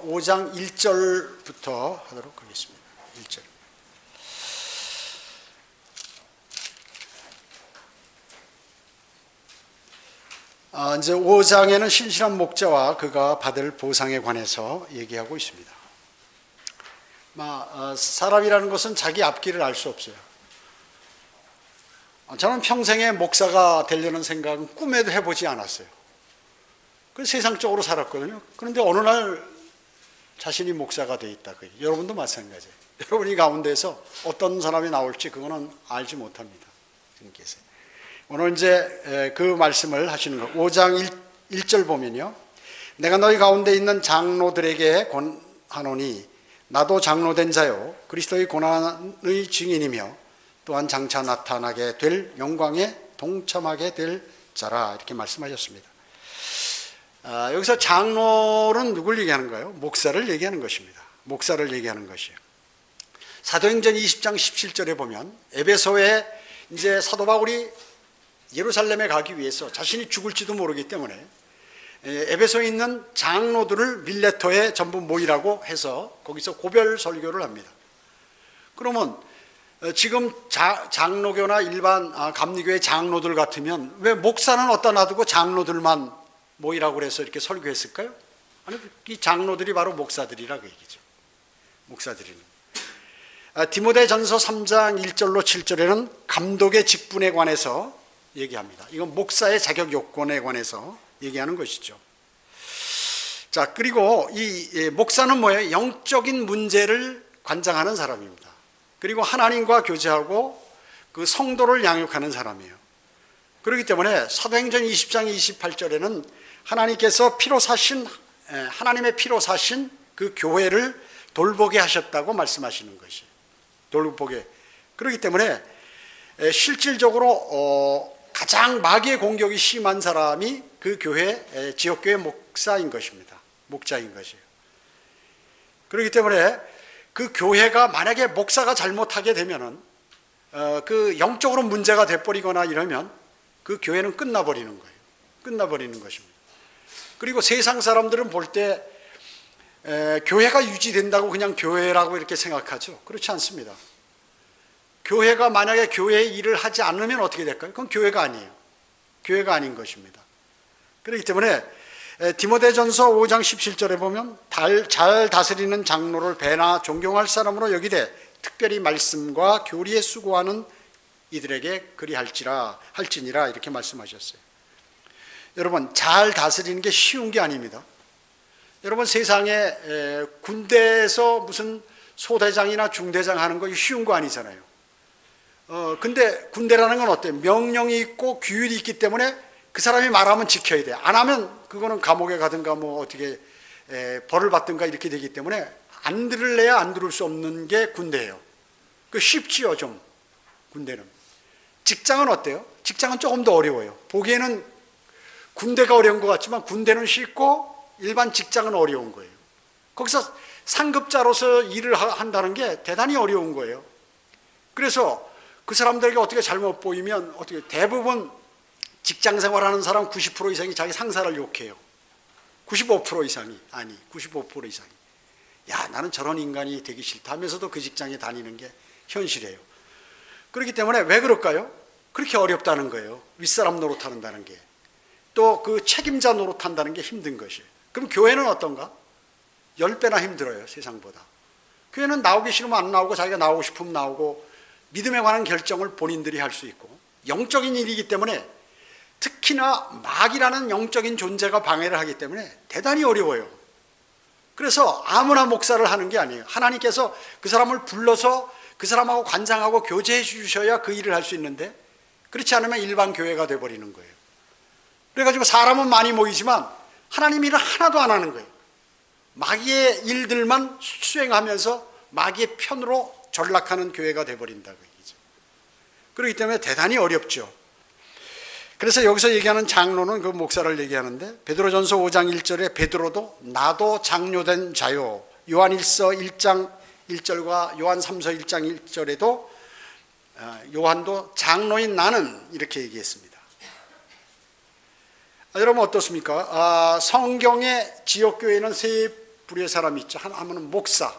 5장 1절부터 하도록 하겠습니다. 1절. 이제 5장에는 신실한 목자와 그가 받을 보상에 관해서 얘기하고 있습니다. 사람이라는 것은 자기 앞길을 알 수 없어요. 저는 평생에 목사가 되려는 생각은 꿈에도 해보지 않았어요. 그래서 세상적으로 살았거든요. 그런데 어느 날 자신이 목사가 돼 있다. 여러분도 마찬가지예요. 여러분이 가운데서 어떤 사람이 나올지 그거는 알지 못합니다. 주님께서. 오늘 이제 그 말씀을 하시는 거. 5장 1절 보면요. 내가 너희 가운데 있는 장로들에게 권하노니 나도 장로된 자요 그리스도의 고난의 증인이며 또한 장차 나타나게 될 영광에 동참하게 될 자라 이렇게 말씀하셨습니다. 여기서 장로는 누굴 얘기하는 거예요? 목사를 얘기하는 것입니다. 목사를 얘기하는 것이에요. 사도행전 20장 17절에 보면 에베소에 이제 사도 바울이 예루살렘에 가기 위해서 자신이 죽을지도 모르기 때문에 에베소에 있는 장로들을 밀레토에 전부 모이라고 해서 거기서 고별 설교를 합니다. 그러면 지금 장로교나 일반 감리교의 장로들 같으면 왜 목사는 어디다 놔두고 장로들만 모이라고 그래서 이렇게 설교했을까요? 아니, 이 장로들이 바로 목사들이라고 얘기죠. 목사들이는. 디모데전서 3장 1절로 7절에는 감독의 직분에 관해서 얘기합니다. 이건 목사의 자격 요건에 관해서 얘기하는 것이죠. 자, 그리고 이 목사는 뭐예요? 영적인 문제를 관장하는 사람입니다. 그리고 하나님과 교제하고 그 성도를 양육하는 사람이에요. 그렇기 때문에 사도행전 20장 28절에는 하나님께서 피로 사신 하나님의 피로 사신 그 교회를 돌보게 하셨다고 말씀하시는 것이 돌보게. 그렇기 때문에 실질적으로 가장 마귀의 공격이 심한 사람이 그 교회 지역교회 목사인 것입니다. 목자인 것이에요. 그렇기 때문에 그 교회가 만약에 목사가 잘못하게 되면은 그 영적으로 문제가 돼버리거나 이러면 그 교회는 끝나버리는 거예요. 끝나버리는 것입니다. 그리고 세상 사람들은 볼 때 교회가 유지된다고 그냥 교회라고 이렇게 생각하죠. 그렇지 않습니다. 교회가 만약에 교회의 일을 하지 않으면 어떻게 될까요? 그건 교회가 아니에요. 교회가 아닌 것입니다. 그렇기 때문에 디모데전서 5장 17절에 보면 잘 다스리는 장로를 배나 존경할 사람으로 여기되 특별히 말씀과 교리에 수고하는 이들에게 할지니라 이렇게 말씀하셨어요. 여러분, 잘 다스리는 게 쉬운 게 아닙니다. 여러분, 세상에 군대에서 무슨 소대장이나 중대장 하는 거 쉬운 거 아니잖아요. 근데 군대라는 건 어때요? 명령이 있고 규율이 있기 때문에 그 사람이 말하면 지켜야 돼. 안 하면 그거는 감옥에 가든가 뭐 어떻게 벌을 받든가 이렇게 되기 때문에 안 들을래야 안 들을 수 없는 게 군대예요. 그 쉽지요, 좀. 군대는. 직장은 어때요? 직장은 조금 더 어려워요. 보기에는 군대가 어려운 것 같지만 군대는 쉽고 일반 직장은 어려운 거예요. 거기서 상급자로서 일을 한다는 게 대단히 어려운 거예요. 그래서 그 사람들에게 어떻게 잘못 보이면 어떻게 대부분 직장 생활하는 사람 90% 이상이 자기 상사를 욕해요. 95% 이상이. 아니, 95% 이상이. 야, 나는 저런 인간이 되기 싫다 하면서도 그 직장에 다니는 게 현실이에요. 그렇기 때문에 왜 그럴까요? 그렇게 어렵다는 거예요. 윗사람 노릇한다는 게. 또 그 책임자 노릇한다는 게 힘든 것이에요. 그럼 교회는 어떤가? 10배나 힘들어요, 세상보다. 교회는 나오기 싫으면 안 나오고 자기가 나오고 싶으면 나오고 믿음에 관한 결정을 본인들이 할 수 있고 영적인 일이기 때문에 특히나 마귀라는 영적인 존재가 방해를 하기 때문에 대단히 어려워요. 그래서 아무나 목사를 하는 게 아니에요. 하나님께서 그 사람을 불러서 그 사람하고 관장하고 교제해 주셔야 그 일을 할 수 있는데 그렇지 않으면 일반 교회가 돼버리는 거예요. 그래가지고 사람은 많이 모이지만 하나님 일을 하나도 안 하는 거예요. 마귀의 일들만 수행하면서 마귀의 편으로 전락하는 교회가 돼버린다고 얘기죠. 그렇기 때문에 대단히 어렵죠. 그래서 여기서 얘기하는 장로는 그 목사를 얘기하는데 베드로전서 5장 1절에 베드로도 나도 장로된 자요. 요한일서 1장 1절과 요한 3서 1장 1절에도 요한도 장로인 나는 이렇게 얘기했습니다. 여러분 어떻습니까? 성경의 지역교회는 세 부류의 사람이 있죠. 하나는 목사,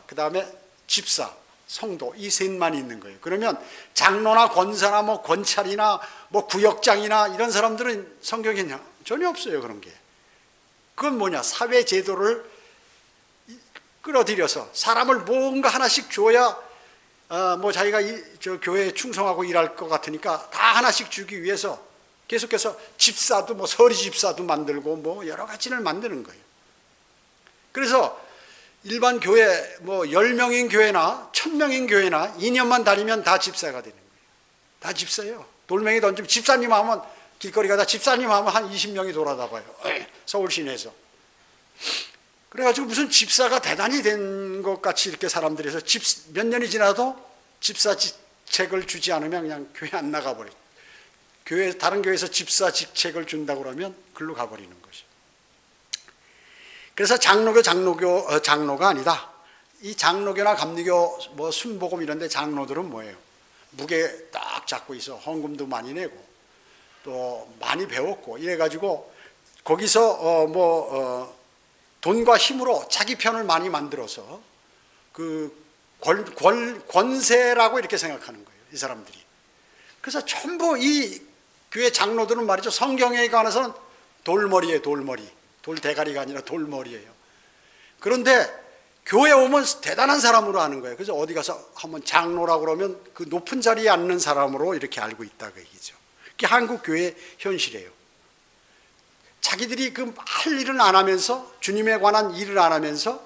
그 다음에 집사, 성도, 이 셋만 있는 거예요. 그러면 장로나 권사나 뭐 권찰이나 뭐 구역장이나 이런 사람들은 성경에 전혀 없어요. 그런 게. 그건 뭐냐? 사회 제도를 끌어들여서 사람을 뭔가 하나씩 줘야 뭐 자기가 저 교회에 충성하고 일할 것 같으니까 다 하나씩 주기 위해서 계속해서 집사도 뭐 서리 집사도 만들고 뭐 여러 가지를 만드는 거예요. 그래서 일반 교회 뭐 10명인 교회나 1000명인 교회나 2년만 다니면 다 집사가 되는 거예요. 다 집사예요. 돌멩이 던지면 집사님 하면 길거리 가다 집사님 하면 한 20명이 돌아다봐요. 서울 시내에서. 그래가지고 무슨 집사가 대단히 된 것 같이 이렇게 사람들이 해서 몇 년이 지나도 집사 직책을 주지 않으면 그냥 교회 안 나가버려요. 다른 교회에서 집사 직책을 준다고 그러면 글로 가버리는 것이죠. 그래서 장로가 아니다. 이 장로교나 감리교, 뭐 순복음 이런 데 장로들은 뭐예요? 무게 딱 잡고 있어. 헌금도 많이 내고 또 많이 배웠고 이래가지고 거기서 돈과 힘으로 자기 편을 많이 만들어서 그 권세라고 이렇게 생각하는 거예요. 이 사람들이. 그래서 전부 이 교회 장로들은 말이죠. 성경에 관해서는 돌머리예요. 돌대가리가 아니라 돌머리예요. 그런데 교회 오면 대단한 사람으로 아는 거예요. 그래서 어디 가서 한번 장로라고 그러면 그 높은 자리에 앉는 사람으로 이렇게 알고 있다 그 얘기죠. 그게 한국 교회의 현실이에요. 자기들이 그 할 일은 안 하면서 주님에 관한 일을 안 하면서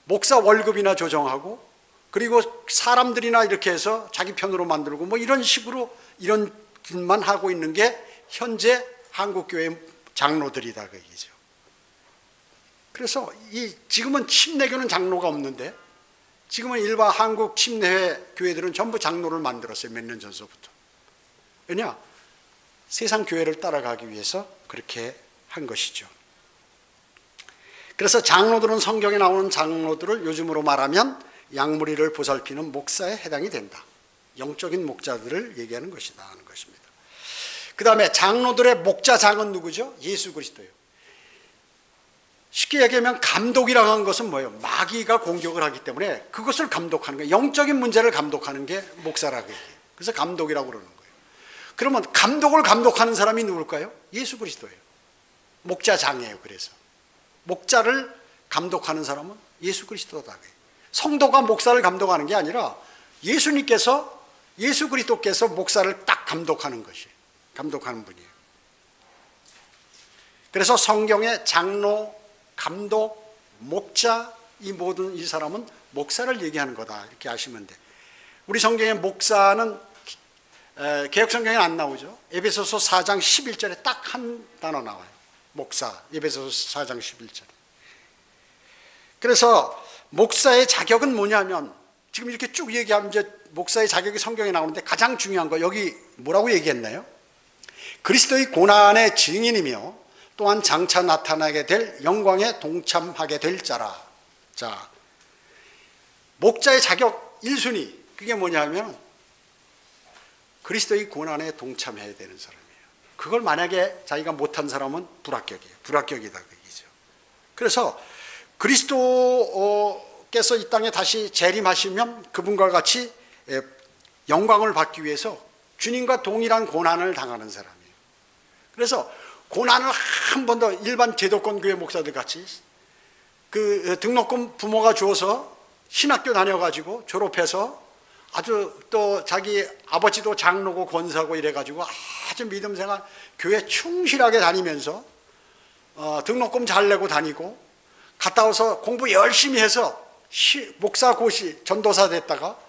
목사 월급이나 조정하고 그리고 사람들이나 이렇게 해서 자기 편으로 만들고 뭐 이런 식으로 이런 일만 하고 있는 게 현재 한국 교회 장로들이다 그 얘기죠. 그래서 지금은 침례교는 장로가 없는데 지금은 일반 한국 침례회 교회들은 전부 장로를 만들었어요. 몇 년 전서부터. 왜냐? 세상 교회를 따라가기 위해서 그렇게 한 것이죠. 그래서 장로들은 성경에 나오는 장로들을 요즘으로 말하면 양무리를 보살피는 목사에 해당이 된다. 영적인 목자들을 얘기하는 것이다 하는 것입니다. 그 다음에 장로들의 목자장은 누구죠? 예수 그리스도예요. 쉽게 얘기하면 감독이라고 하는 것은 뭐예요? 마귀가 공격을 하기 때문에 그것을 감독하는 거예요. 영적인 문제를 감독하는 게 목사라고 얘기해요. 그래서 감독이라고 그러는 거예요. 그러면 감독을 감독하는 사람이 누굴까요? 예수 그리스도예요. 목자장이에요. 그래서 목자를 감독하는 사람은 예수 그리스도다. 성도가 목사를 감독하는 게 아니라 예수 그리스도께서 목사를 딱 감독하는 것이에요. 감독하는 분이에요. 그래서 성경의 장로, 감독, 목자 이 모든 이 사람은 목사를 얘기하는 거다 이렇게 아시면 돼. 우리 성경의 목사는 개역 성경에 안 나오죠. 에베소서 4장 11절에 딱 한 단어 나와요. 목사, 에베소서 4장 11절에. 그래서 목사의 자격은 뭐냐면 지금 이렇게 쭉 얘기하면 이제 목사의 자격이 성경에 나오는데 가장 중요한 거 여기 뭐라고 얘기했나요? 그리스도의 고난의 증인이며 또한 장차 나타나게 될 영광에 동참하게 될 자라. 자, 목자의 자격 1순위 그게 뭐냐면 그리스도의 고난에 동참해야 되는 사람이에요. 그걸 만약에 자기가 못한 사람은 불합격이에요. 불합격이다 그 얘기죠. 그래서 그리스도께서 이 땅에 다시 재림하시면 그분과 같이 영광을 받기 위해서 주님과 동일한 고난을 당하는 사람이에요. 그래서 고난을 한 번 더 일반 제도권 교회 목사들 같이 그 등록금 부모가 주어서 신학교 다녀가지고 졸업해서 아주 또 자기 아버지도 장로고 권사고 이래가지고 아주 믿음 생활 교회 충실하게 다니면서 등록금 잘 내고 다니고 갔다 와서 공부 열심히 해서 목사고시 전도사 됐다가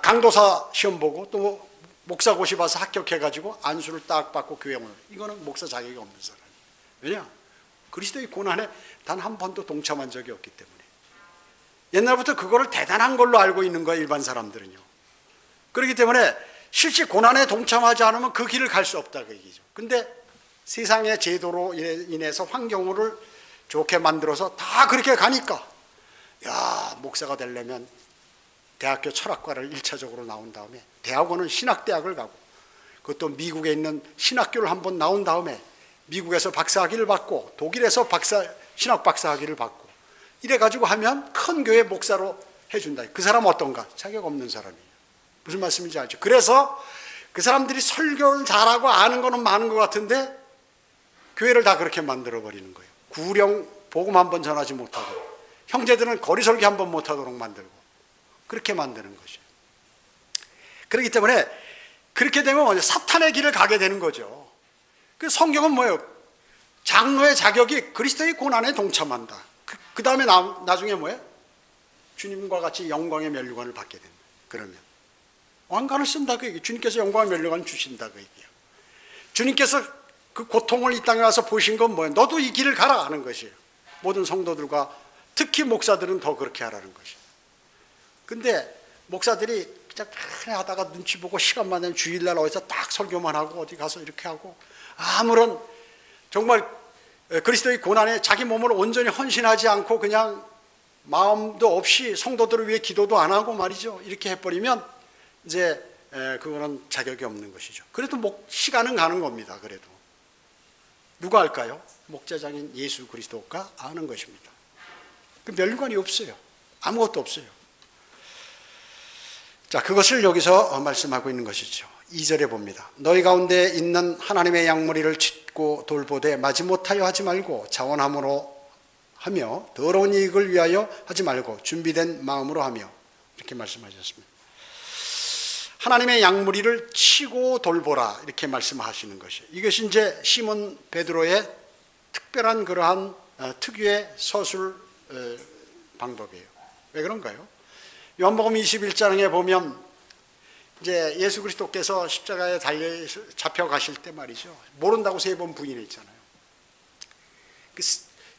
강도사 시험 보고 또 목사고시 봐서 합격해가지고 안수를 딱 받고 교회 오는 이거는 목사 자격이 없는 사람이에요. 왜냐? 그리스도의 고난에 단 한 번도 동참한 적이 없기 때문에 옛날부터 그거를 대단한 걸로 알고 있는 거예요. 일반 사람들은요. 그렇기 때문에 실제 고난에 동참하지 않으면 그 길을 갈 수 없다 그 얘기죠. 근데 세상의 제도로 인해서 환경을 좋게 만들어서 다 그렇게 가니까 야 목사가 되려면 대학교 철학과를 1차적으로 나온 다음에 대학원은 신학대학을 가고 그것도 미국에 있는 신학교를 한번 나온 다음에 미국에서 박사학위를 받고 독일에서 박사 신학 박사 학위를 받고 이래가지고 하면 큰 교회 목사로 해준다. 그 사람 어떤가? 자격 없는 사람이에요. 무슨 말씀인지 알죠? 그래서 그 사람들이 설교를 잘하고 아는 거는 많은 것 같은데 교회를 다 그렇게 만들어버리는 거예요. 구령 복음 한 번 전하지 못하고 형제들은 거리 설교 한 번 못하도록 만들고 그렇게 만드는 것이에요. 그렇기 때문에 그렇게 되면 먼저 사탄의 길을 가게 되는 거죠. 그 성경은 뭐예요? 장로의 자격이 그리스도의 고난에 동참한다. 그 다음에 나중에 뭐예요? 주님과 같이 영광의 면류관을 받게 된다. 그러면 왕관을 쓴다 그 얘기예요. 주님께서 영광의 면류관을 주신다 그 얘기예요. 주님께서 그 고통을 이 땅에 와서 보신 건 뭐예요? 너도 이 길을 가라 하는 것이에요. 모든 성도들과 특히 목사들은 더 그렇게 하라는 것이에요. 근데 목사들이 그냥 그냥 하다가 눈치 보고 시간만 되면 주일날 어디서 딱 설교만 하고 어디 가서 이렇게 하고 아무런 정말 그리스도의 고난에 자기 몸을 온전히 헌신하지 않고 그냥 마음도 없이 성도들을 위해 기도도 안 하고 말이죠. 이렇게 해버리면 이제 그거는 자격이 없는 것이죠. 그래도 시간은 가는 겁니다. 그래도 누가 할까요? 목자장인 예수 그리스도가 아는 것입니다. 그 면류관이 없어요. 아무것도 없어요. 자, 그것을 여기서 말씀하고 있는 것이죠. 2절에 봅니다. 너희 가운데 있는 하나님의 양무리를 짓고 돌보되 마지못하여 하지 말고 자원함으로 하며 더러운 이익을 위하여 하지 말고 준비된 마음으로 하며 이렇게 말씀하셨습니다. 하나님의 양무리를 치고 돌보라 이렇게 말씀하시는 것이에요. 이것이 이제 시몬 베드로의 특별한 그러한 특유의 서술 방법이에요. 왜 그런가요? 요한복음 21장에 보면 이제 예수 그리스도께서 십자가에 달려 잡혀가실 때 말이죠. 모른다고 3번 부인했잖아요.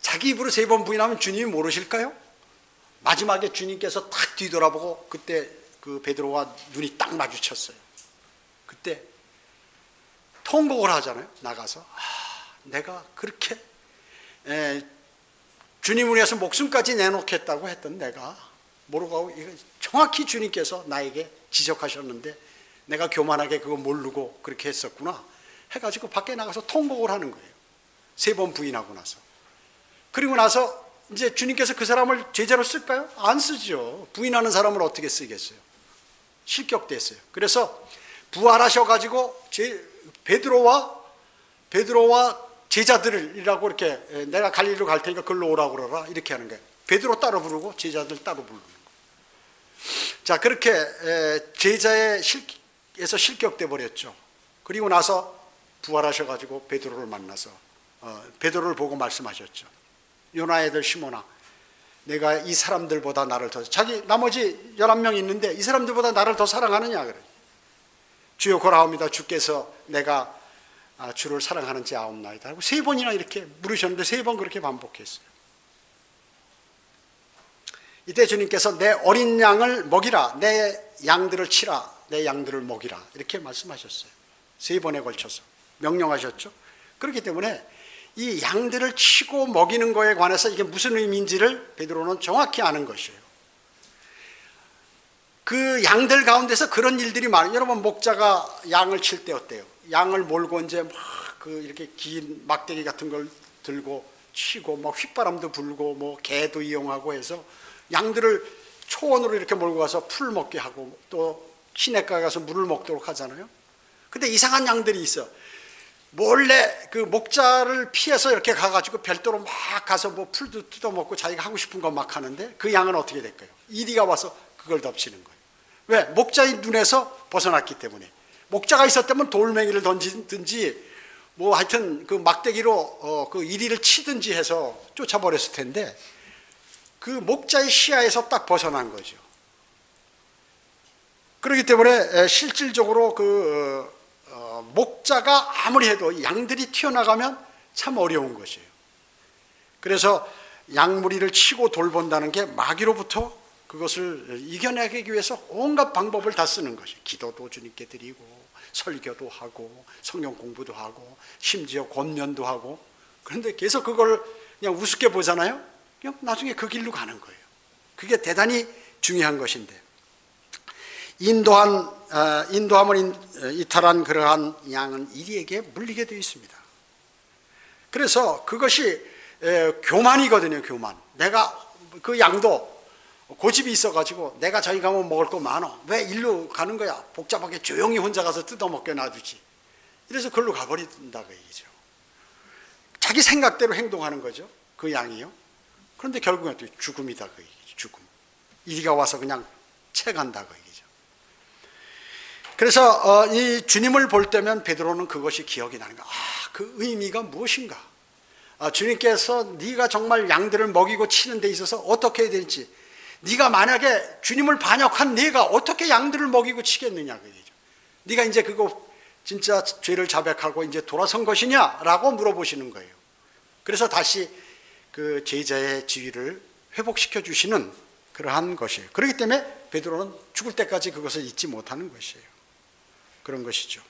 자기 입으로 3번 부인하면 주님이 모르실까요? 마지막에 주님께서 딱 뒤돌아보고 그때 그 베드로와 눈이 딱 마주쳤어요. 그때 통곡을 하잖아요. 나가서 내가 그렇게 주님을 위해서 목숨까지 내놓겠다고 했던 내가 모르고 이거 정확히 주님께서 나에게 지적하셨는데 내가 교만하게 그거 모르고 그렇게 했었구나 해가지고 밖에 나가서 통곡을 하는 거예요. 3번 부인하고 나서. 그리고 나서 이제 주님께서 그 사람을 제자로 쓸까요? 안 쓰죠. 부인하는 사람을 어떻게 쓰겠어요? 실격됐어요. 그래서 부활하셔가지고 베드로와 제자들이라고 이렇게 내가 갈릴리로 갈 테니까 그걸로 오라고 그러라 이렇게 하는 거예요. 베드로 따로 부르고 제자들 따로 부르는 거예요. 자, 그렇게 제자에서 실격돼 버렸죠. 그리고 나서 부활하셔가지고 베드로를 만나서 베드로를 보고 말씀하셨죠. 요나의 아들 시몬아, 내가 이 사람들보다 나를 더 자기 나머지 11명 있는데 이 사람들보다 나를 더 사랑하느냐 그래. 주여 고라옵니다. 주께서 내가 주를 사랑하는지 아옵나이다 하고 3번이나 이렇게 물으셨는데 3번 그렇게 반복했어요. 이때 주님께서 내 어린 양을 먹이라, 내 양들을 치라, 내 양들을 먹이라 이렇게 말씀하셨어요. 3번에 걸쳐서 명령하셨죠. 그렇기 때문에 이 양들을 치고 먹이는 거에 관해서 이게 무슨 의미인지를 베드로는 정확히 아는 것이에요. 그 양들 가운데서 그런 일들이 많아요. 여러분 목자가 양을 칠 때 어때요? 양을 몰고 이제 막 이렇게 긴 막대기 같은 걸 들고 치고 막 휘바람도 불고 뭐 개도 이용하고 해서 양들을 초원으로 이렇게 몰고 가서 풀 먹게 하고 또 시냇가에 가서 물을 먹도록 하잖아요. 근데 이상한 양들이 있어. 몰래 그 목자를 피해서 이렇게 가가지고 별도로 막 가서 뭐 풀도 뜯어먹고 자기가 하고 싶은 거 막 하는데 그 양은 어떻게 될까요? 이리가 와서 그걸 덮치는 거예요. 왜? 목자의 눈에서 벗어났기 때문에. 목자가 있었다면 돌멩이를 던지든지 뭐 하여튼 그 막대기로 그 이리를 치든지 해서 쫓아버렸을 텐데 그 목자의 시야에서 딱 벗어난 거죠. 그렇기 때문에 실질적으로 그 목자가 아무리 해도 양들이 튀어나가면 참 어려운 것이에요. 그래서 양무리를 치고 돌본다는 게 마귀로부터 그것을 이겨내기 위해서 온갖 방법을 다 쓰는 것이에요. 기도도 주님께 드리고 설교도 하고 성경 공부도 하고 심지어 권면도 하고. 그런데 계속 그걸 그냥 우습게 보잖아요. 그냥 나중에 그 길로 가는 거예요. 그게 대단히 중요한 것인데 인도함을 이탈한 그러한 양은 이리에게 물리게 되어 있습니다. 그래서 그것이 교만이거든요. 교만. 내가 그 양도 고집이 있어가지고 내가 저기 가면 먹을 거 많아. 왜 일로 가는 거야? 복잡하게 조용히 혼자 가서 뜯어먹게 놔두지. 이래서 그걸로 가버린다 그 얘기죠. 자기 생각대로 행동하는 거죠. 그 양이요. 그런데 결국엔 또 죽음이다 그 얘기죠. 죽음. 이리가 와서 그냥 채간다 그 얘기죠. 그래서 이 주님을 볼 때면 베드로는 그것이 기억이 나는 거야. 그 의미가 무엇인가? 주님께서 네가 정말 양들을 먹이고 치는 데 있어서 어떻게 해야 될지, 네가 만약에 주님을 반역한 네가 어떻게 양들을 먹이고 치겠느냐 그 얘기죠. 네가 이제 그거 진짜 죄를 자백하고 이제 돌아선 것이냐라고 물어보시는 거예요. 그래서 다시 그 제자의 지위를 회복시켜 주시는 그러한 것이에요. 그렇기 때문에 베드로는 죽을 때까지 그것을 잊지 못하는 것이에요. 그런 것이죠.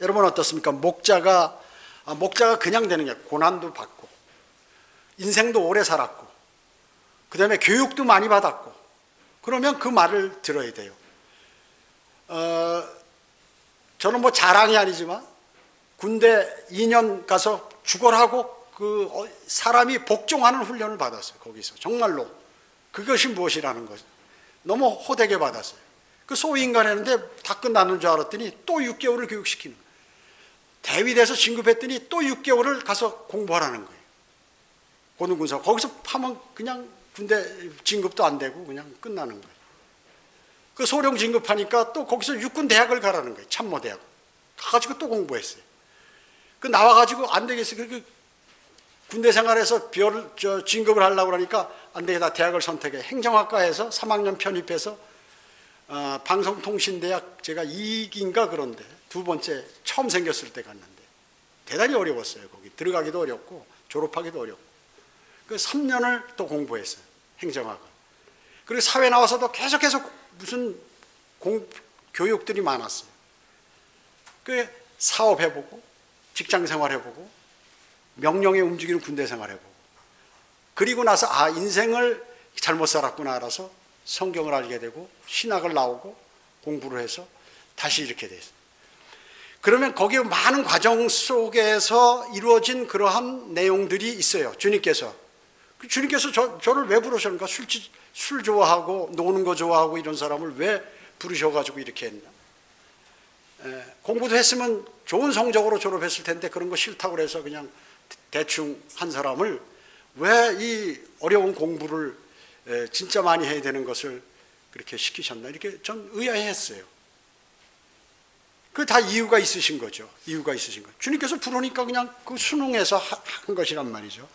여러분 어떻습니까? 목자가 그냥 되는 게 고난도 받고 인생도 오래 살았고 그 다음에 교육도 많이 받았고 그러면 그 말을 들어야 돼요. 저는 뭐 자랑이 아니지만 군대 2년 가서 죽어라고 그 사람이 복종하는 훈련을 받았어요. 거기서 정말로 그것이 무엇이라는 거죠. 너무 호되게 받았어요. 그 소위 인간했는데 다 끝나는 줄 알았더니 또 6개월을 교육시키는 거예요. 대위돼서 진급했더니 또 6개월을 가서 공부하라는 거예요. 고등군사. 거기서 하면 그냥 군대 진급도 안 되고 그냥 끝나는 거예요. 그 소령 진급하니까 또 거기서 육군 대학을 가라는 거예요. 참모대학. 가가지고 또 공부했어요. 그 나와가지고 안 되겠어요. 그 군대 생활에서 진급을 하려고 그러니까 안 되겠다. 대학을 선택해. 행정학과에서 3학년 편입해서 방송통신대학 제가 2기인가 그런데 두 번째 처음 생겼을 때 갔는데 대단히 어려웠어요. 거기 들어가기도 어렵고 졸업하기도 어렵고 그 3년을 또 공부했어요. 행정학을. 그리고 사회 나와서도 계속해서 무슨 교육들이 많았어요. 그 사업해보고 직장생활해보고 명령에 움직이는 군대생활해보고 그리고 나서 인생을 잘못 살았구나 알아서 성경을 알게 되고 신학을 나오고 공부를 해서 다시 이렇게 됐어요. 그러면 거기에 많은 과정 속에서 이루어진 그러한 내용들이 있어요. 주님께서 저를 왜 부르셨는가? 술 좋아하고 노는 거 좋아하고 이런 사람을 왜 부르셔가지고 이렇게 했나? 공부도 했으면 좋은 성적으로 졸업했을 텐데 그런 거 싫다고 그래서 그냥 대충 한 사람을 왜 이 어려운 공부를 진짜 많이 해야 되는 것을 그렇게 시키셨나? 이렇게 전 의아해했어요. 그 다 이유가 있으신 거죠. 이유가 있으신 거죠. 주님께서 부르니까 그냥 그 순응해서 한 것이란 말이죠.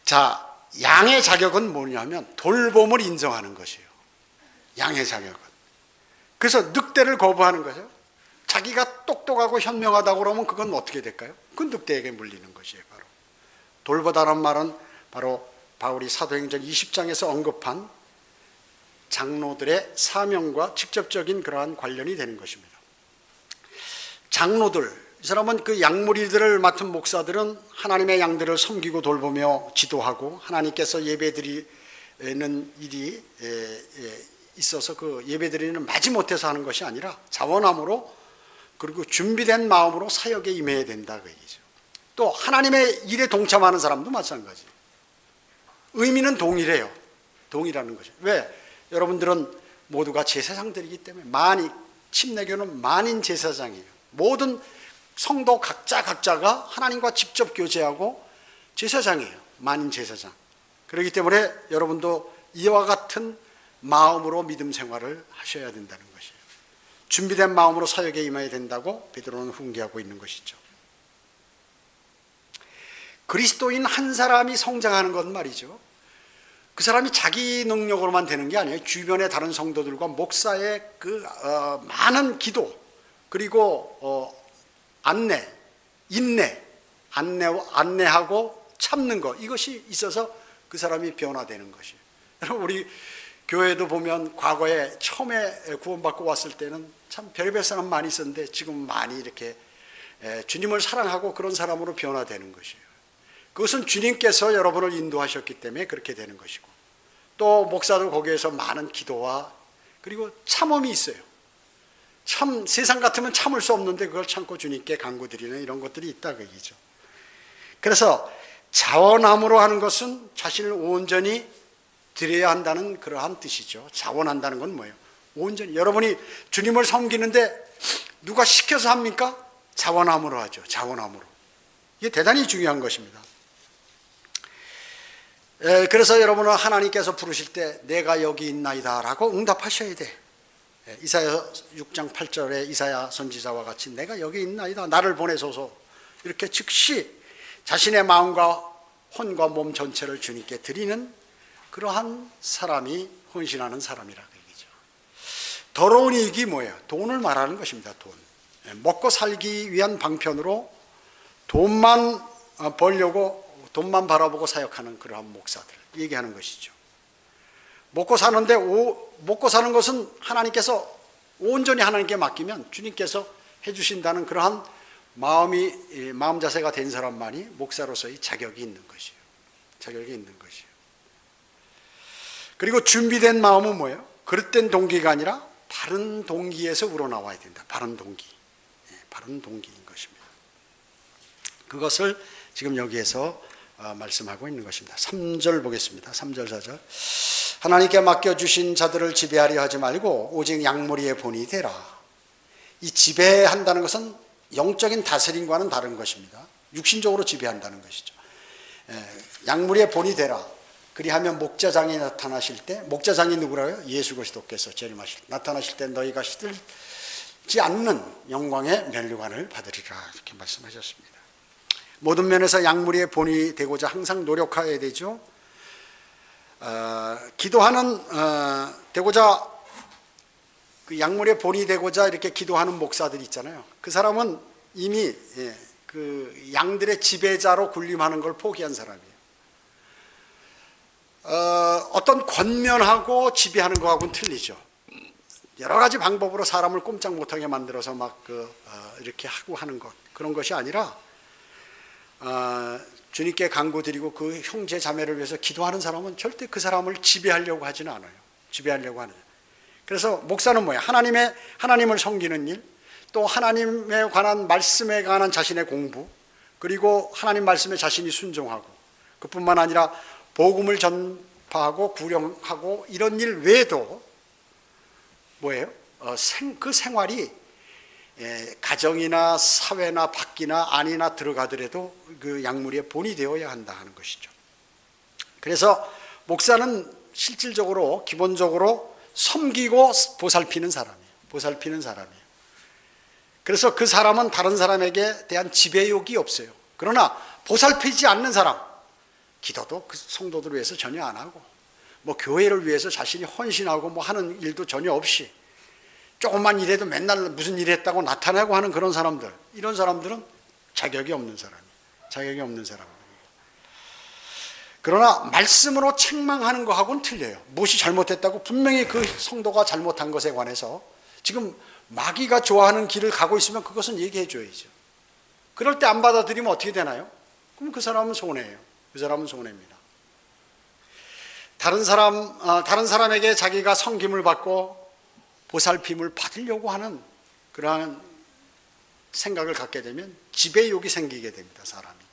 자, 양의 자격은 뭐냐면 돌봄을 인정하는 것이에요. 양의 자격은. 그래서 늑대를 거부하는 거죠. 자기가 똑똑하고 현명하다고 그러면 그건 어떻게 될까요? 그건 늑대에게 물리는 것이에요. 바로 돌보다란 말은 바로 바울이 사도행전 20장에서 언급한 장로들의 사명과 직접적인 그러한 관련이 되는 것입니다. 장로들, 이 사람은 그 양무리들을 맡은 목사들은 하나님의 양들을 섬기고 돌보며 지도하고 하나님께서 예배드리는 일이 있어서 그 예배드리는 마지못해서 하는 것이 아니라 자원함으로 그리고 준비된 마음으로 사역에 임해야 된다 그 얘기죠. 또 하나님의 일에 동참하는 사람도 마찬가지. 의미는 동일해요. 동일하는 거죠. 왜? 여러분들은 모두가 제사장들이기 때문에 침례교는 만인 제사장이에요. 모든 성도 각자가 하나님과 직접 교제하고 제사장이에요. 만인 제사장. 그렇기 때문에 여러분도 이와 같은 마음으로 믿음 생활을 하셔야 된다는 것이에요. 준비된 마음으로 사역에 임해야 된다고 베드로는 훈계하고 있는 것이죠. 그리스도인 한 사람이 성장하는 것 말이죠. 그 사람이 자기 능력으로만 되는 게 아니에요. 주변의 다른 성도들과 목사의 그 많은 기도 그리고 안내하고 참는 것 이것이 있어서 그 사람이 변화되는 것이에요. 여러분 우리 교회도 보면 과거에 처음에 구원받고 왔을 때는 참 별의별 사람 많이 있었는데 지금 많이 이렇게 주님을 사랑하고 그런 사람으로 변화되는 것이에요. 그것은 주님께서 여러분을 인도하셨기 때문에 그렇게 되는 것이고 또 목사도 거기에서 많은 기도와 그리고 참음이 있어요. 참 세상 같으면 참을 수 없는데 그걸 참고 주님께 간구드리는 이런 것들이 있다 그 얘기죠. 그래서 자원함으로 하는 것은 자신을 온전히 드려야 한다는 그러한 뜻이죠. 자원한다는 건 뭐예요? 온전히. 여러분이 주님을 섬기는데 누가 시켜서 합니까? 자원함으로 하죠. 자원함으로. 이게 대단히 중요한 것입니다. 그래서 여러분은 하나님께서 부르실 때 내가 여기 있나이다 라고 응답하셔야 돼. 이사야 6장 8절에 이사야 선지자와 같이 내가 여기 있나이다 나를 보내소서 이렇게 즉시 자신의 마음과 혼과 몸 전체를 주님께 드리는 그러한 사람이 헌신하는 사람이라고 얘기죠. 더러운 이익이 뭐예요? 돈을 말하는 것입니다. 돈. 먹고 살기 위한 방편으로 돈만 벌려고 돈만 바라보고 사역하는 그러한 목사들 얘기하는 것이죠. 먹고 사는데 먹고 사는 것은 하나님께서 온전히 하나님께 맡기면 주님께서 해주신다는 그러한 마음 자세가 된 사람만이 목사로서의 자격이 있는 것이에요. 자격이 있는 것이에요. 그리고 준비된 마음은 뭐예요? 그릇된 동기가 아니라 바른 동기에서 우러나와야 된다. 바른 동기. 바른 동기인 것입니다. 그것을 지금 여기에서 말씀하고 있는 것입니다. 3절 보겠습니다. 3절 4절. 하나님께 맡겨주신 자들을 지배하려 하지 말고 오직 양무리의 본이 되라. 이 지배한다는 것은 영적인 다스림과는 다른 것입니다. 육신적으로 지배한다는 것이죠. 양무리의 본이 되라. 그리하면 목자장이 나타나실 때, 목자장이 누구라고요? 예수 그리스도께서 재림하실 때 나타나실 때 너희가 시들지 않는 영광의 면류관을 받으리라 이렇게 말씀하셨습니다. 모든 면에서 양무리의 본이 되고자 항상 노력해야 되죠. 되고자 그 양무리의 본이 되고자 이렇게 기도하는 목사들이 있잖아요. 그 사람은 이미 그 양들의 지배자로 군림하는 걸 포기한 사람이에요. 어떤 권면하고 지배하는 거하고는 틀리죠. 여러 가지 방법으로 사람을 꼼짝 못하게 만들어서 막 이렇게 하고 하는 것 그런 것이 아니라 주님께 간구드리고 그 형제 자매를 위해서 기도하는 사람은 절대 그 사람을 지배하려고 하지는 않아요. 지배하려고 하는. 그래서 목사는 뭐예요? 하나님을 섬기는 일, 또 하나님에 관한 말씀에 관한 자신의 공부, 그리고 하나님 말씀에 자신이 순종하고, 그뿐만 아니라 복음을 전파하고 구령하고 이런 일 외에도 뭐예요? 그 생활이 가정이나 사회나 밖이나 안이나 들어가더라도 그 양무리의 본이 되어야 한다 하는 것이죠. 그래서 목사는 실질적으로 기본적으로 섬기고 보살피는 사람이에요. 보살피는 사람이에요. 그래서 그 사람은 다른 사람에게 대한 지배욕이 없어요. 그러나 보살피지 않는 사람, 기도도 그 성도들을 위해서 전혀 안 하고, 뭐 교회를 위해서 자신이 헌신하고 뭐 하는 일도 전혀 없이 조금만 일해도 맨날 무슨 일 했다고 나타나고 하는 그런 사람들, 이런 사람들은 자격이 없는 사람이에요. 자격이 없는 사람이에요. 그러나 말씀으로 책망하는 거하고는 틀려요. 무엇이 잘못했다고 분명히 그 성도가 잘못한 것에 관해서 지금 마귀가 좋아하는 길을 가고 있으면 그것은 얘기해 줘야죠. 그럴 때 안 받아들이면 어떻게 되나요? 그럼 그 사람은 손해예요. 그 사람은 손해입니다. 다른 사람에게 자기가 섬김을 받고 보살핌을 받으려고 하는 그러한 생각을 갖게 되면 지배욕이 생기게 됩니다. 사람이.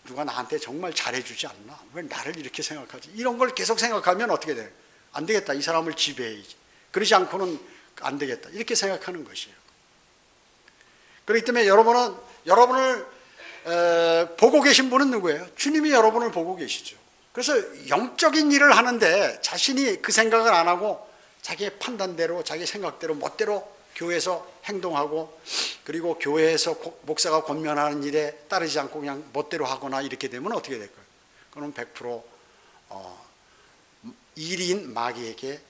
누가 나한테 정말 잘해주지 않나? 왜 나를 이렇게 생각하지? 이런 걸 계속 생각하면 어떻게 돼요? 안 되겠다. 이 사람을 지배해야지. 그러지 않고는 안 되겠다. 이렇게 생각하는 것이에요. 그렇기 때문에 여러분을 보고 계신 분은 누구예요? 주님이 여러분을 보고 계시죠. 그래서 영적인 일을 하는데 자신이 그 생각을 안 하고 자기의 판단대로 자기 생각대로 멋대로 교회에서 행동하고, 그리고 교회에서 목사가 권면하는 일에 따르지 않고 그냥 멋대로 하거나 이렇게 되면 어떻게 될까요? 그럼 100% 일인 마귀에게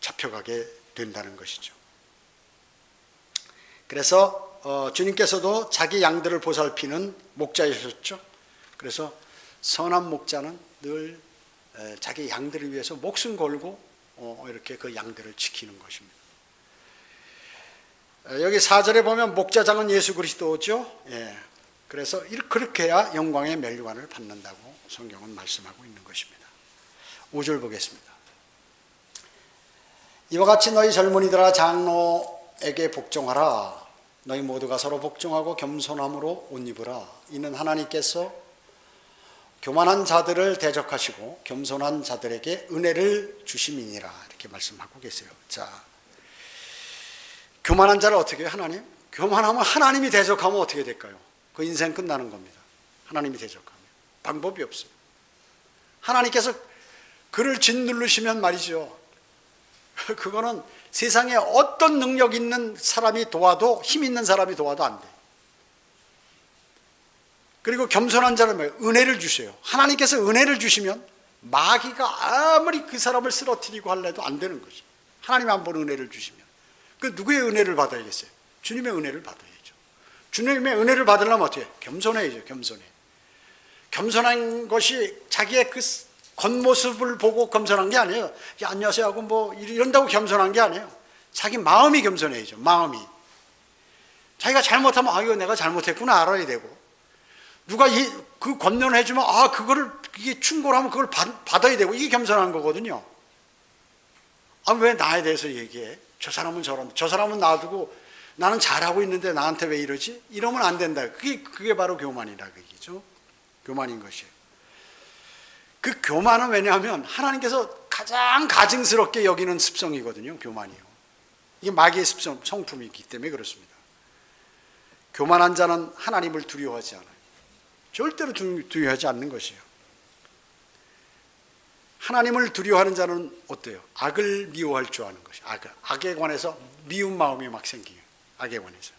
잡혀가게 된다는 것이죠. 그래서 주님께서도 자기 양들을 보살피는 목자이셨죠. 그래서 선한 목자는 늘 자기 양들을 위해서 목숨 걸고 이렇게 그 양들을 지키는 것입니다. 여기 4절에 보면 목자장은 예수 그리스도죠. 그래서 그렇게 해야 영광의 면류관을 받는다고 성경은 말씀하고 있는 것입니다. 5절 보겠습니다. 이와 같이 너희 젊은이들아 장로에게 복종하라. 너희 모두가 서로 복종하고 겸손함으로 옷 입으라. 이는 하나님께서 교만한 자들을 대적하시고 겸손한 자들에게 은혜를 주심이니라 이렇게 말씀하고 계세요. 자, 교만한 자를 어떻게 해요? 하나님? 교만하면 하나님이 대적하면 어떻게 될까요? 그 인생 끝나는 겁니다. 하나님이 대적하면 방법이 없어요. 하나님께서 그를 짓누르시면 말이죠, 그거는 세상에 어떤 능력 있는 사람이 도와도, 힘 있는 사람이 도와도 안 돼. 그리고 겸손한 자는 뭐예요? 은혜를 주세요. 하나님께서 은혜를 주시면 마귀가 아무리 그 사람을 쓰러뜨리고 할래도 안 되는 거죠. 하나님 한번 은혜를 주시면. 그 누구의 은혜를 받아야겠어요? 주님의 은혜를 받아야죠. 주님의 은혜를 받으려면 어떻게 해요? 겸손해야죠. 겸손해. 겸손한 것이 자기의 그 겉모습을 보고 겸손한 게 아니에요. 야, 안녕하세요 하고 뭐 이런다고 겸손한 게 아니에요. 자기 마음이 겸손해야죠. 마음이. 자기가 잘못하면 이거 내가 잘못했구나 알아야 되고, 누가 그 권면을 해주면 그거를 이게 충고를 하면 그걸 받아야 되고, 이게 겸손한 거거든요. 왜 나에 대해서 얘기해? 저 사람은 저런데, 저 사람은 놔두고 나는 잘하고 있는데 나한테 왜 이러지? 이러면 안 된다. 그게 바로 교만이라 그 얘기죠. 교만인 것이에요. 그 교만은 왜냐하면 하나님께서 가장 가증스럽게 여기는 습성이거든요. 교만이요. 이게 마귀의 습성, 성품이기 때문에 그렇습니다. 교만한 자는 하나님을 두려워하지 않아요. 절대로 두려워하지 않는 것이에요. 하나님을 두려워하는 자는 어때요? 악을 미워할 줄 아는 것이에요. 악에 관해서 미운 마음이 막 생겨요. 악에 관해서.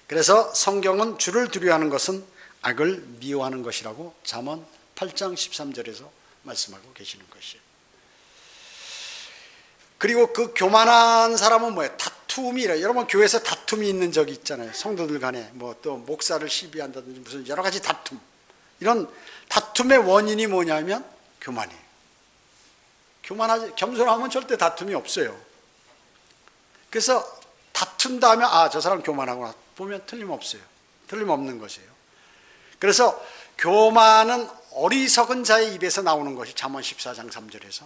그래서 성경은 주를 두려워하는 것은 악을 미워하는 것이라고 잠언 8장 13절에서 말씀하고 계시는 것이에요. 그리고 그 교만한 사람은 뭐예요? 다툼이라. 여러분 교회에서 다툼이 있는 적이 있잖아요. 성도들 간에 뭐 또 목사를 시비한다든지 무슨 여러 가지 다툼. 이런 다툼의 원인이 뭐냐면 교만이에요. 교만하지, 겸손하면 절대 다툼이 없어요. 그래서 다툰다 하면 저 사람 교만하구나 보면 틀림없어요. 틀림없는 것이에요. 그래서 교만은 어리석은 자의 입에서 나오는 것이 잠언 14장 3절에서,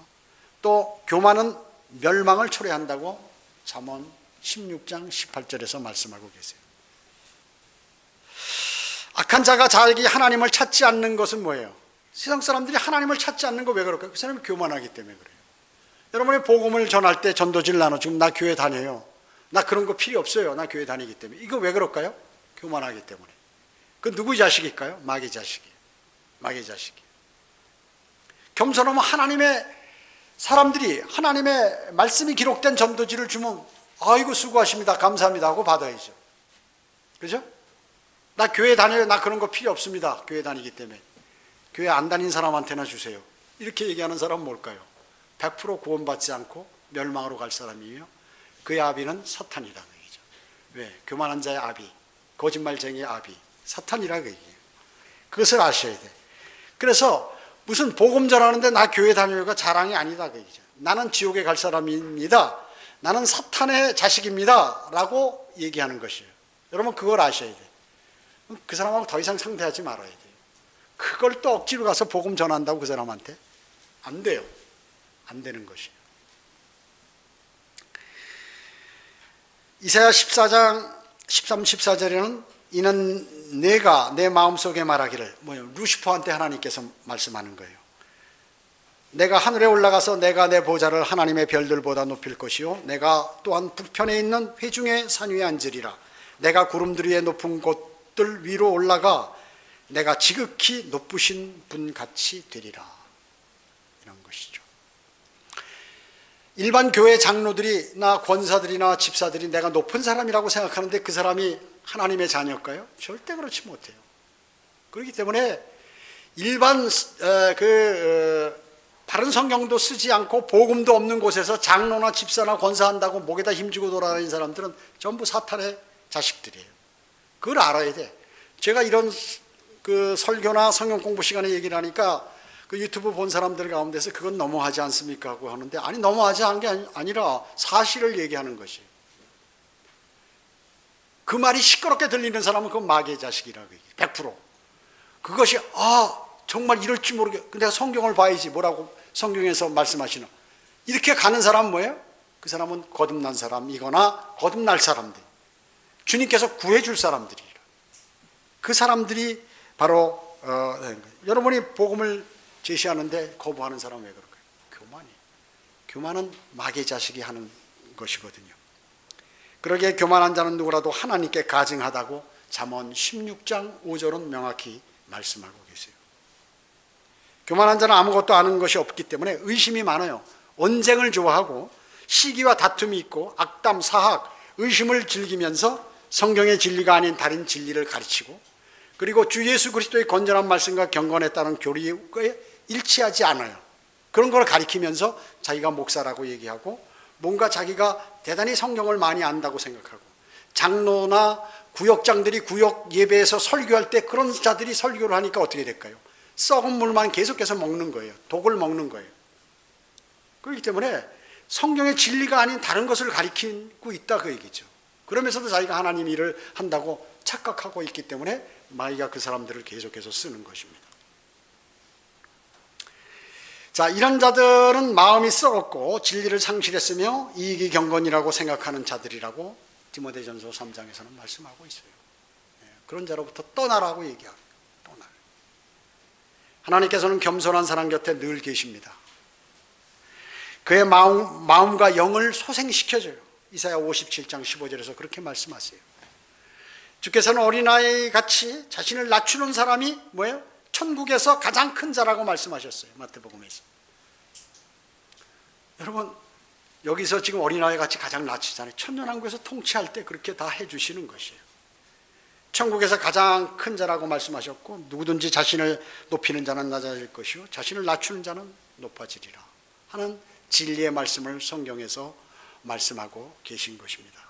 또 교만은 멸망을 초래한다고 잠언 16장 18절에서 말씀하고 계세요. 악한 자가 자기 하나님을 찾지 않는 것은 뭐예요? 세상 사람들이 하나님을 찾지 않는 거 왜 그럴까요? 그 사람이 교만하기 때문에 그래요. 여러분이 복음을 전할 때 전도지를 나눠 지금 나 교회 다녀요. 나 그런 거 필요 없어요. 나 교회 다니기 때문에. 이거 왜 그럴까요? 교만하기 때문에. 그 누구 자식일까요? 마귀 자식이에요. 마귀 자식이에요. 겸손하면 하나님의 사람들이 하나님의 말씀이 기록된 전도지를 주면 아이고 수고하십니다. 감사합니다 하고 받아야죠. 그죠? 나 교회 다녀요. 나 그런 거 필요 없습니다. 교회 다니기 때문에. 교회 안 다닌 사람한테나 주세요. 이렇게 얘기하는 사람은 뭘까요? 100% 구원받지 않고 멸망으로 갈 사람이며 그의 아비는 사탄이라는 얘기죠. 왜? 교만한 자의 아비, 거짓말쟁이의 아비, 사탄이라는 얘기예요. 그것을 아셔야 돼. 그래서 무슨 복음 전하는데 나 교회 다녀요가 자랑이 아니다 그 얘기죠. 나는 지옥에 갈 사람입니다. 나는 사탄의 자식입니다. 라고 얘기하는 것이에요. 여러분 그걸 아셔야 돼요. 그 사람하고 더 이상 상대하지 말아야 돼요. 그걸 또 억지로 가서 복음 전한다고 그 사람한테? 안 돼요. 안 되는 것이에요. 이사야 14장 13, 14절에는 이는 내가 내 마음속에 말하기를, 루시퍼한테 하나님께서 말씀하는 거예요. 내가 하늘에 올라가서 내가 내 보좌를 하나님의 별들보다 높일 것이요 내가 또한 북편에 있는 회중의 산 위에 앉으리라. 내가 구름들 위에 높은 곳들 위로 올라가 내가 지극히 높으신 분같이 되리라. 이런 것이죠. 일반 교회 장로들이나 권사들이나 집사들이 내가 높은 사람이라고 생각하는데 그 사람이 하나님의 자녀일까요? 절대 그렇지 못해요. 그렇기 때문에 일반 바른 성경도 쓰지 않고 복음도 없는 곳에서 장로나 집사나 권사한다고 목에다 힘주고 돌아다니는 사람들은 전부 사탄의 자식들이에요. 그걸 알아야 돼. 제가 이런 그 설교나 성경 공부 시간에 얘기를 하니까 그 유튜브 본 사람들 가운데서 그건 너무하지 않습니까? 하고 하는데, 아니 너무하지 않은 게 아니라 사실을 얘기하는 것이에요. 그 말이 시끄럽게 들리는 사람은 그건 마귀의 자식이라고 얘기해요. 100%. 그것이 정말 이럴지 모르겠, 내가 성경을 봐야지 뭐라고 성경에서 말씀하시나. 이렇게 가는 사람은 뭐예요? 그 사람은 거듭난 사람이거나 거듭날 사람들, 주님께서 구해줄 사람들이라. 그 사람들이 바로 여러분이 복음을 제시하는데 거부하는 사람은 왜 그럴까요? 교만이에요. 교만은 마귀의 자식이 하는 것이거든요. 그러기에 교만한 자는 누구라도 하나님께 가증하다고 잠언 16장 5절은 명확히 말씀하고 계세요. 교만한 자는 아무것도 아는 것이 없기 때문에 의심이 많아요. 언쟁을 좋아하고 시기와 다툼이 있고 악담, 사학, 의심을 즐기면서 성경의 진리가 아닌 다른 진리를 가르치고, 그리고 주 예수 그리스도의 건전한 말씀과 경건에 따른 교리에 일치하지 않아요. 그런 걸 가리키면서 자기가 목사라고 얘기하고, 뭔가 자기가 대단히 성경을 많이 안다고 생각하고, 장로나 구역장들이 구역 예배에서 설교할 때 그런 자들이 설교를 하니까 어떻게 될까요? 썩은 물만 계속해서 먹는 거예요. 독을 먹는 거예요. 그렇기 때문에 성경의 진리가 아닌 다른 것을 가리키고 있다, 그 얘기죠. 그러면서도 자기가 하나님 일을 한다고 착각하고 있기 때문에 마귀가 그 사람들을 계속해서 쓰는 것입니다. 자, 이런 자들은 마음이 썩었고 진리를 상실했으며 이익이 경건이라고 생각하는 자들이라고 디모데전서 3장에서는 말씀하고 있어요. 그런 자로부터 떠나라고 얘기합니다. 떠나라. 하나님께서는 겸손한 사람 곁에 늘 계십니다. 그의 마음과 영을 소생시켜줘요. 이사야 57장 15절에서 그렇게 말씀하세요. 주께서는 어린아이 같이 자신을 낮추는 사람이 뭐예요? 천국에서 가장 큰 자라고 말씀하셨어요. 마태복음에서. 여러분, 여기서 지금 어린아이 같이 가장 낮추잖아요. 천년왕국에서 통치할 때 그렇게 다 해주시는 것이에요. 천국에서 가장 큰 자라고 말씀하셨고, 누구든지 자신을 높이는 자는 낮아질 것이요 자신을 낮추는 자는 높아지리라 하는 진리의 말씀을 성경에서 말씀하고 계신 것입니다.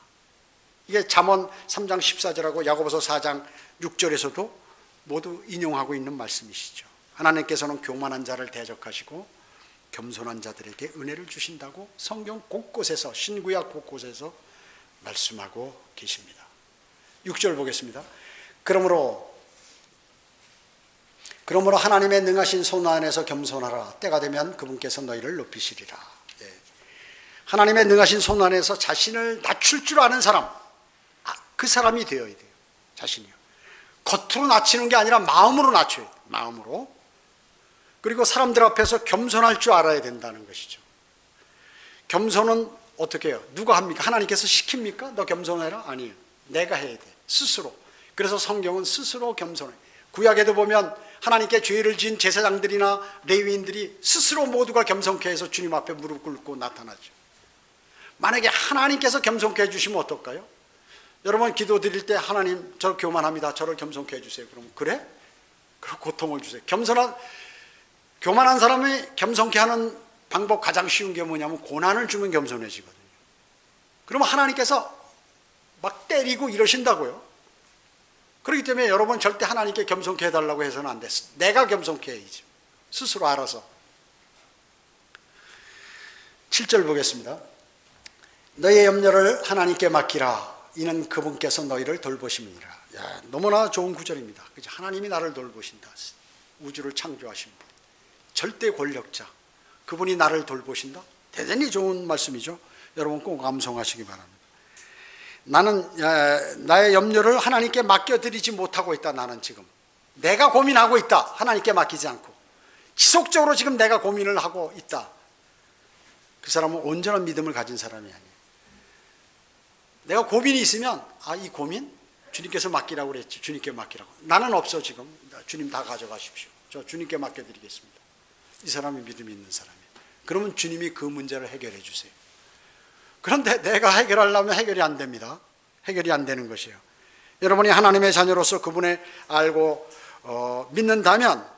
이게 잠언 3장 14절하고 야고보서 4장 6절에서도 모두 인용하고 있는 말씀이시죠. 하나님께서는 교만한 자를 대적하시고 겸손한 자들에게 은혜를 주신다고 성경 곳곳에서, 신구약 곳곳에서 말씀하고 계십니다. 6절 보겠습니다. 그러므로 하나님의 능하신 손 안에서 겸손하라. 때가 되면 그분께서 너희를 높이시리라. 하나님의 능하신 손 안에서 자신을 낮출 줄 아는 사람, 그 사람이 되어야 돼요. 자신이요. 겉으로 낮추는 게 아니라 마음으로 낮춰야 돼요. 마음으로. 그리고 사람들 앞에서 겸손할 줄 알아야 된다는 것이죠. 겸손은 어떻게 해요? 누가 합니까? 하나님께서 시킵니까? 너 겸손해라? 아니에요. 내가 해야 돼. 스스로. 그래서 성경은 스스로 겸손해. 구약에도 보면 하나님께 죄를 지은 제사장들이나 레위인들이 스스로 모두가 겸손케 해서 주님 앞에 무릎 꿇고 나타나죠. 만약에 하나님께서 겸손케 해주시면 어떨까요? 여러분 기도 드릴 때 하나님 저 교만합니다. 저를 겸손케 해주세요. 그럼 그래? 그럼 고통을 주세요. 교만한 사람이 겸손케 하는 방법 가장 쉬운 게 뭐냐면 고난을 주면 겸손해지거든요. 그러면 하나님께서 막 때리고 이러신다고요. 그렇기 때문에 여러분 절대 하나님께 겸손케 해달라고 해서는 안 됐어. 내가 겸손케 해야지. 스스로 알아서. 7절 보겠습니다. 너의 염려를 하나님께 맡기라. 이는 그분께서 너희를 돌보심이니라. 야, 너무나 좋은 구절입니다. 그죠? 하나님이 나를 돌보신다. 우주를 창조하신 분. 절대 권력자. 그분이 나를 돌보신다. 대단히 좋은 말씀이죠. 여러분 꼭 암송하시기 바랍니다. 나는 나의 염려를 하나님께 맡겨드리지 못하고 있다. 나는 지금 내가 고민하고 있다. 하나님께 맡기지 않고 지속적으로 지금 내가 고민을 하고 있다. 그 사람은 온전한 믿음을 가진 사람이 아니에요. 내가 고민이 있으면 이 고민 주님께서 맡기라고 그랬지. 주님께 맡기라고. 나는 없어 지금. 주님 다 가져가십시오. 저 주님께 맡겨드리겠습니다. 이 사람이 믿음이 있는 사람이에요. 그러면 주님이 그 문제를 해결해 주세요. 그런데 내가 해결하려면 해결이 안 됩니다. 해결이 안 되는 것이에요. 여러분이 하나님의 자녀로서 그분을 알고 믿는다면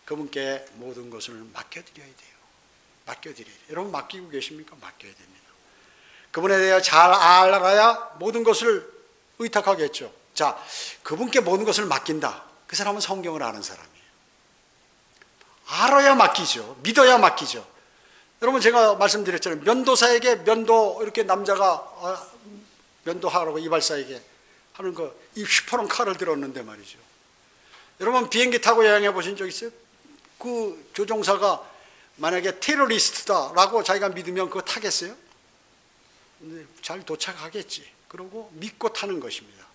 그분께 모든 것을 맡겨드려야 돼요. 맡겨드려야 돼요. 여러분 맡기고 계십니까? 맡겨야 됩니다. 그분에 대해 잘 알아야 모든 것을 의탁하겠죠. 자, 그분께 모든 것을 맡긴다. 그 사람은 성경을 아는 사람이에요. 알아야 맡기죠. 믿어야 맡기죠. 여러분 제가 말씀드렸잖아요. 면도사에게 이렇게 남자가 면도하라고 이발사에게 하는 거, 이 휘파람 칼을 들었는데 말이죠. 여러분 비행기 타고 여행해 보신 적 있어요? 그 조종사가 만약에 테러리스트다라고 자기가 믿으면 그거 타겠어요? 잘 도착하겠지. 그러고 믿고 타는 것입니다.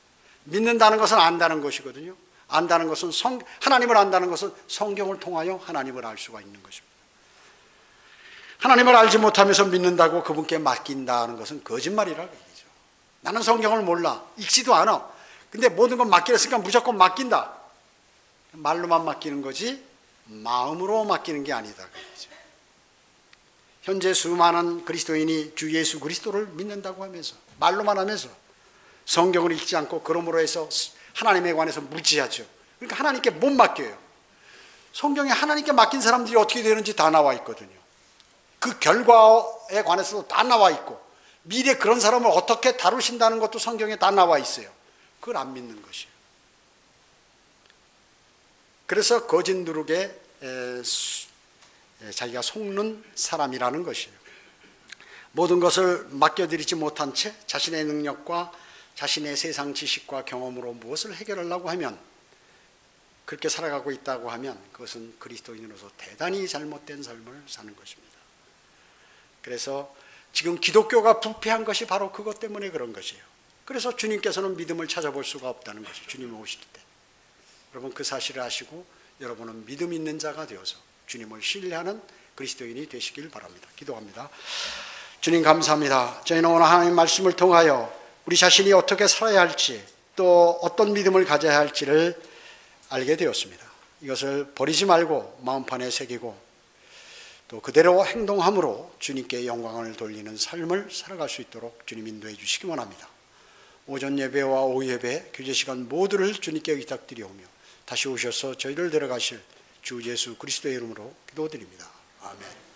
믿는다는 것은 안다는 것이거든요. 안다는 것은 하나님을 안다는 것은 성경을 통하여 하나님을 알 수가 있는 것입니다. 하나님을 알지 못하면서 믿는다고 그분께 맡긴다는 것은 거짓말이라고 얘기죠. 나는 성경을 몰라, 읽지도 않아. 근데 모든 건 맡기랬으니까 무조건 맡긴다. 말로만 맡기는 거지 마음으로 맡기는 게 아니다. 그렇죠? 현재 수많은 그리스도인이 주 예수 그리스도를 믿는다고 하면서 말로만 하면서 성경을 읽지 않고 그러므로 해서 하나님에 관해서 무지하죠. 그러니까 하나님께 못 맡겨요. 성경에 하나님께 맡긴 사람들이 어떻게 되는지 다 나와 있거든요. 그 결과에 관해서도 다 나와 있고 미래 그런 사람을 어떻게 다루신다는 것도 성경에 다 나와 있어요. 그걸 안 믿는 것이에요. 그래서 거짓 누룩에 자기가 속는 사람이라는 것이에요. 모든 것을 맡겨드리지 못한 채 자신의 능력과 자신의 세상 지식과 경험으로 무엇을 해결하려고 하면, 그렇게 살아가고 있다고 하면 그것은 그리스도인으로서 대단히 잘못된 삶을 사는 것입니다. 그래서 지금 기독교가 부패한 것이 바로 그것 때문에 그런 것이에요. 그래서 주님께서는 믿음을 찾아볼 수가 없다는 것이죠. 주님 오실 때. 여러분 그 사실을 아시고 여러분은 믿음 있는 자가 되어서 주님을 신뢰하는 그리스도인이 되시길 바랍니다. 기도합니다. 주님 감사합니다. 저희는 오늘 하나님의 말씀을 통하여 우리 자신이 어떻게 살아야 할지 또 어떤 믿음을 가져야 할지를 알게 되었습니다. 이것을 버리지 말고 마음판에 새기고 또 그대로 행동함으로 주님께 영광을 돌리는 삶을 살아갈 수 있도록 주님 인도해 주시기 원합니다. 오전 예배와 오후 예배, 교제 시간 모두를 주님께 의탁드리오며 다시 오셔서 저희를 데려가실 주 예수 그리스도의 이름으로 기도드립니다. 아멘.